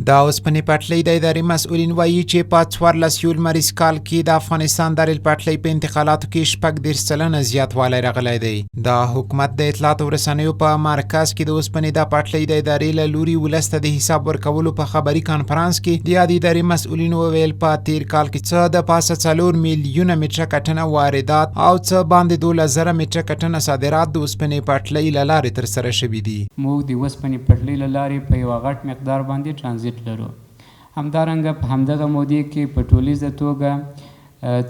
د اوسپنې پټلۍ د ادارې مسؤلین وایي چې په 14 یولمریز کال کې د افغانستان د ریل پټلۍ په انتقالاتو کې 30 سلنه زیاتوالی راغلی دی. د حکومت د اطلاعاتو او رسنیو په مرکز کې د اوسپنې د پټلۍ د ادارې له لوري ولس ته د حساب ورکولو په خبري کانفرانس کې د یادې ادارې مسؤلینو وویل په تیر کال کې څه د پاسه 4 میلیونه متره ټنه واردات او څه باندې 12,000 متره ټنه صادرات د اوسپنې پټلۍ له لارې ترسره شوي دي. موږ د اوسپنې پټلۍ له لارې په یوه غټ مقدار باندې ټرانزیټ لرو. همدارنګه په همدغه مودې کې په ټولیزه توګه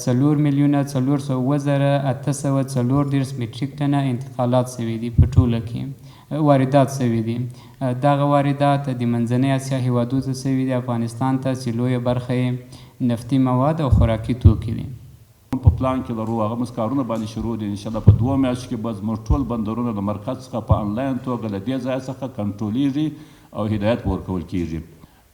4,407,840 متریک ټنه انتقالات شوي دي په ټوله کې واردات شوي دي. دغه واردات د منځنۍ اسیا هیوادو ته شوي دي، افغانستان ته چې لویه برخه یې نفتي مواد او خوراکي توکي دي. په پلان کې لرو هغه موږ کارونه باندې شروع دي. انشاءالله په 2 میاشتو کې به زموږ ټول بندرونه د مرکز څخه په انلاین توګه له دې ځای څخه کنټرولیږي او هدایت ورکول کیږي.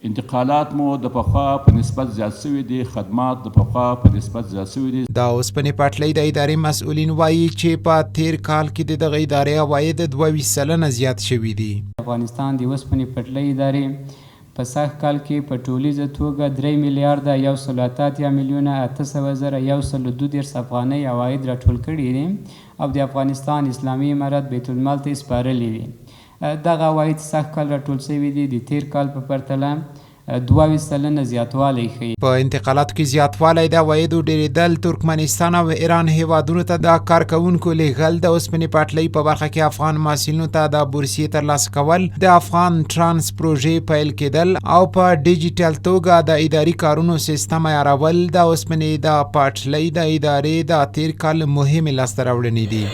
انتقالات مو د پخوا په نسبت زیات شوي دي، خدمات د پخوا په نسبت زیات شوي دي. د اوسپنې پټلۍ د ادارې مسؤلین وایي چې په تیر کال کې د دغه ادارې عواید 22 سلنه زیات شوي دي. افغانستان د اوسپنې پټلۍ ادارې په سږ کال کې په ټولیزه توګه 3 میلیارده 188 میلیونه 800,132 افغانۍ عواید راټول کړي دي او د افغانستان اسلامي امارت بیت المال ته سپارلي دي. دغه عواید سږ کال راټول شوي دي د تیر کال په پرتله 22 سلنه زیاتوالی ښیي. په انتقالاتو کې زیاتوالی د عوایدو ډېرېدل، ترکمنستان او ایران هیوادونو ته د کارکوونکو لیږل، د اوسپنې پټلۍ په برخه کې افغان محصلینو ته د بورسیې ترلاسه کول، د افغان ترانس پروژې پیل کېدل او په ډیجیټل توګه د اداري کارونو سیستم عیارول د اوسپنې د پټلۍ د ادارې د تیر کال مهمې لاسته راوړنې دي.